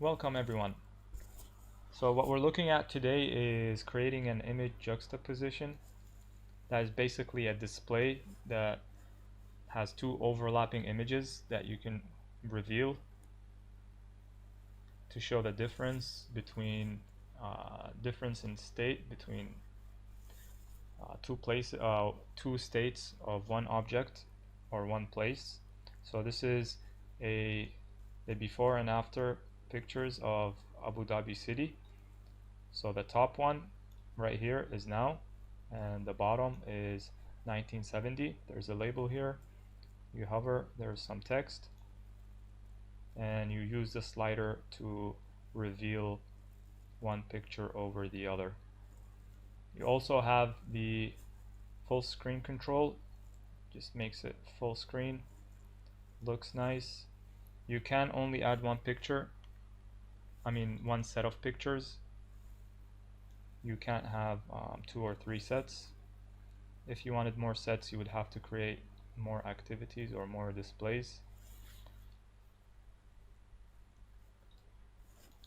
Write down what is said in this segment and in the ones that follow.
Welcome everyone. So what we're looking at today is creating an image juxtaposition. That is basically a display that has two overlapping images that you can reveal to show the difference between difference in state between two states of one object or one place. So this is the before and after pictures of Abu Dhabi city. So the top one right here is now, and the bottom is 1970. There's a label here. You hover, there's some text, and you use the slider to reveal one picture over the other. You also have the full screen control, just makes it full screen, looks nice. You can only add one set of pictures. You can't have 2 or 3 sets. If you wanted more sets, you would have to create more activities or more displays.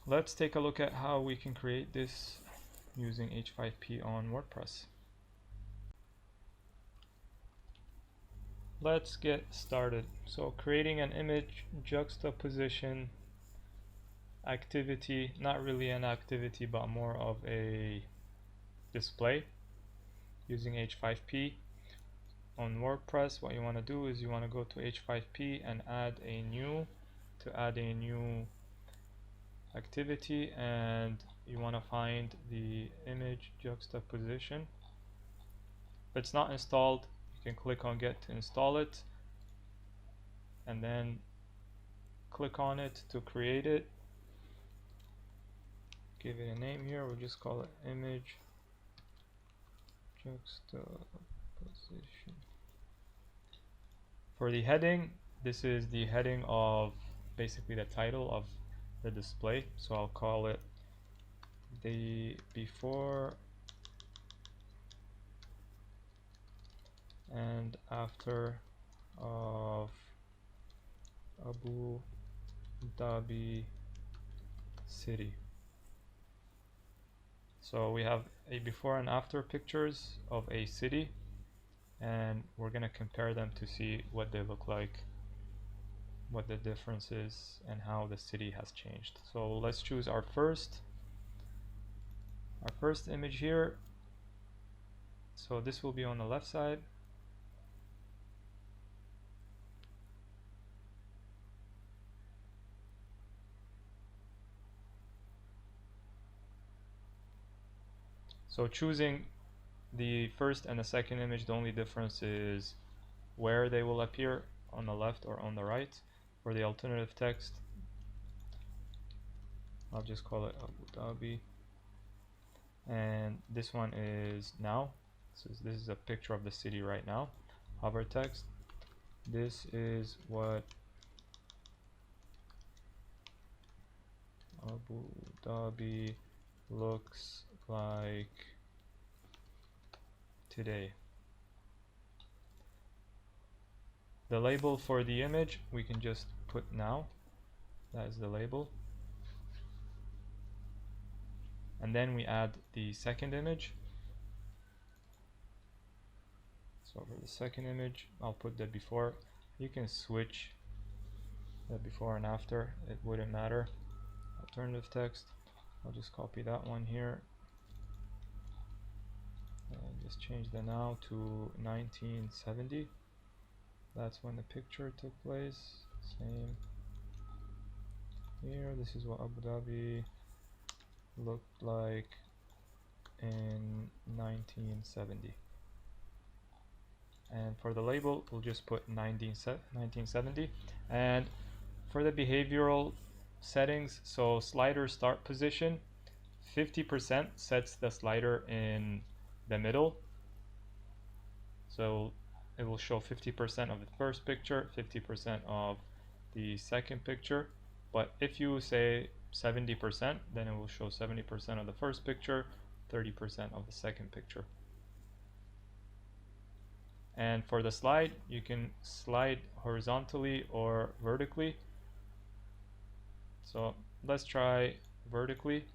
Let's take a look at how we can create this using H5P on WordPress. Let's get started. So creating an image juxtaposition activity, not really an activity but more of a display using H5P on WordPress. What you want to do is you want to go to H5P and add a new activity, and you want to find the image juxtaposition. If it's not installed, you can click on get to install it and then click on it to create it. Give it a name here, we'll just call it image juxtaposition. For the heading, this is the heading of basically the title of the display, so I'll call it the before and after of Abu Dhabi city. So we have a before and after pictures of a city, and we're going to compare them to see what they look like, what the difference is, and how the city has changed. So let's choose our first image here. So this will be on the left side. So choosing the first and the second image, the only difference is where they will appear, on the left or on the right. For the alternative text, I'll just call it Abu Dhabi, and this one is now. So this is a picture of the city right now. Hover text, this is what Abu Dhabi looks like today. The label for the image, we can just put now. That is the label. And then we add the second image. So for the second image, I'll put the before. You can switch the before and after, it wouldn't matter. Alternative text, I'll just copy that one here and just change the now to 1970. That's when the picture took place. Same here. This is what Abu Dhabi looked like in 1970. And for the label, we'll just put 1970. And for the behavioral settings, so slider start position, 50% sets the slider in the middle. So it will show 50% of the first picture, 50% of the second picture. But if you say 70%, then it will show 70% of the first picture, 30% of the second picture. And for the slide, you can slide horizontally or vertically. So let's try vertically.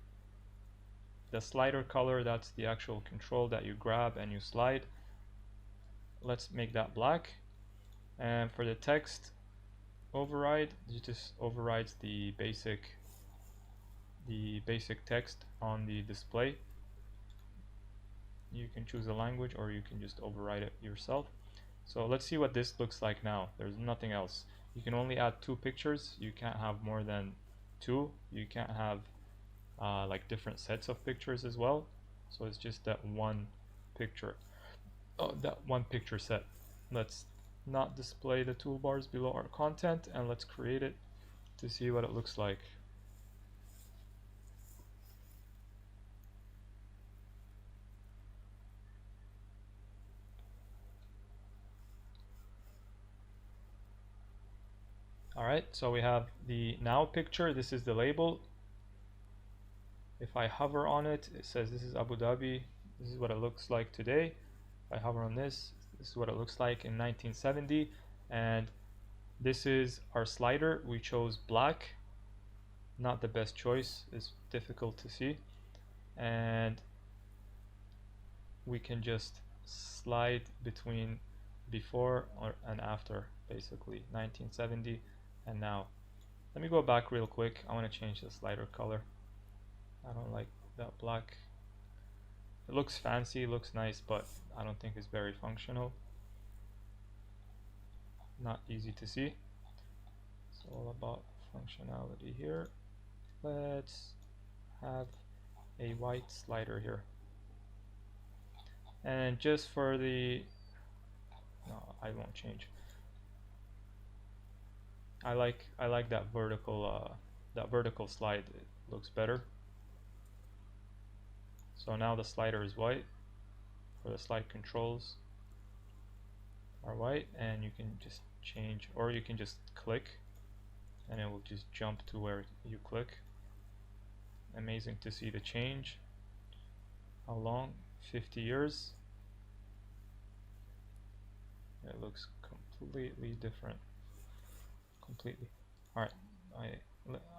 The slider color, that's the actual control that you grab and you slide. Let's make that black. And for the text override, it just overrides the basic text on the display. You can choose a language or you can just override it yourself. So let's see what this looks like now. There's nothing else. You can only add 2 pictures. You can't have more than 2. You can't have like different sets of pictures as well. So it's just that one picture. Oh, that one picture set. Let's not display the toolbars below our content, and let's create it to see what it looks like. Alright, so we have the now picture. This is the label. If I hover on it, it says this is Abu Dhabi. This is what it looks like today. If I hover on this, this is what it looks like in 1970. And this is our slider. We chose black. Not the best choice. It's difficult to see. And we can just slide between before and after, basically 1970 and now. Let me go back real quick. I want to change the slider color. I don't like that black. It looks fancy, looks nice, but I don't think it's very functional. Not easy to see. It's all about functionality here. Let's have a white slider here. And just for the, no, I won't change. I like that vertical slide. It looks better. So now the slider is white. For the slide controls are white, and you can just change, or you can just click and it will just jump to where you click. Amazing to see the change. How long? 50 years. It looks completely different. Completely. Alright,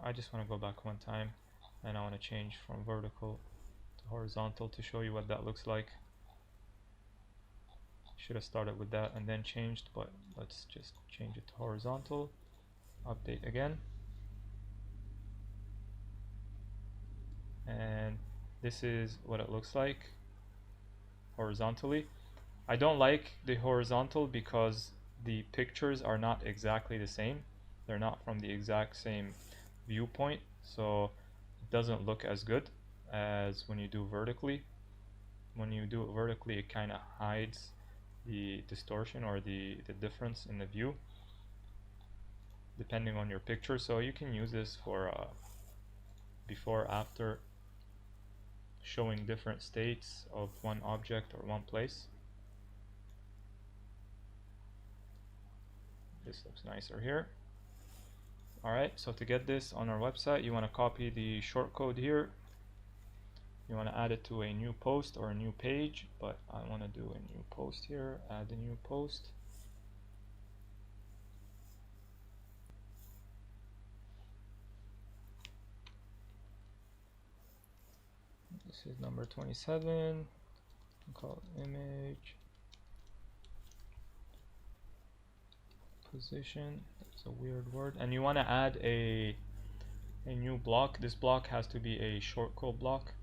I just want to go back one time, and I want to change from vertical to horizontal to show you what that looks like. Should have started with that and then changed, but let's just change it to horizontal. Update again. And this is what it looks like horizontally. I don't like the horizontal because the pictures are not exactly the same. They're not from the exact same viewpoint, so it doesn't look as good as when you do vertically. When you do it vertically, it kind of hides the distortion or the difference in the view depending on your picture. So you can use this for before after, showing different states of one object or one place. This looks nicer here. Alright, so to get this on our website, you want to copy the shortcode here. You want to add it to a new post or a new page, but I want to do a new post here. Add a new post. This is number 27. Call it image position. That's a weird word. And you want to add a new block. This block has to be a shortcode block,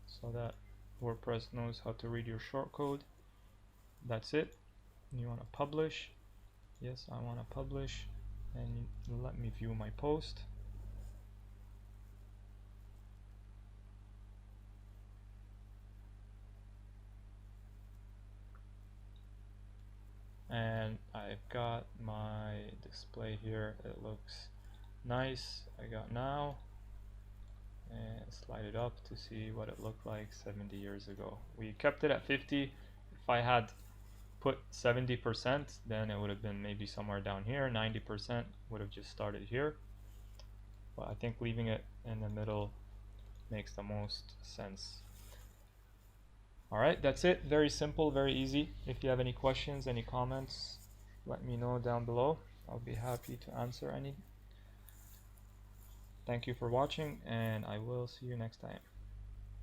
so that WordPress knows how to read your shortcode. That's it. You want to publish. Yes, I want to publish, and let me view my post. And I've got my display here. It looks nice. I got now, and slide it up to see what it looked like 70 years ago. We kept it at 50. If I had put 70%, then it would have been maybe somewhere down here. 90% would have just started here, but I think leaving it in the middle makes the most sense. Alright, that's it. Very simple, very easy. If you have any questions, any comments, let me know down below. I'll be happy to answer any. Thank you for watching, and I will see you next time.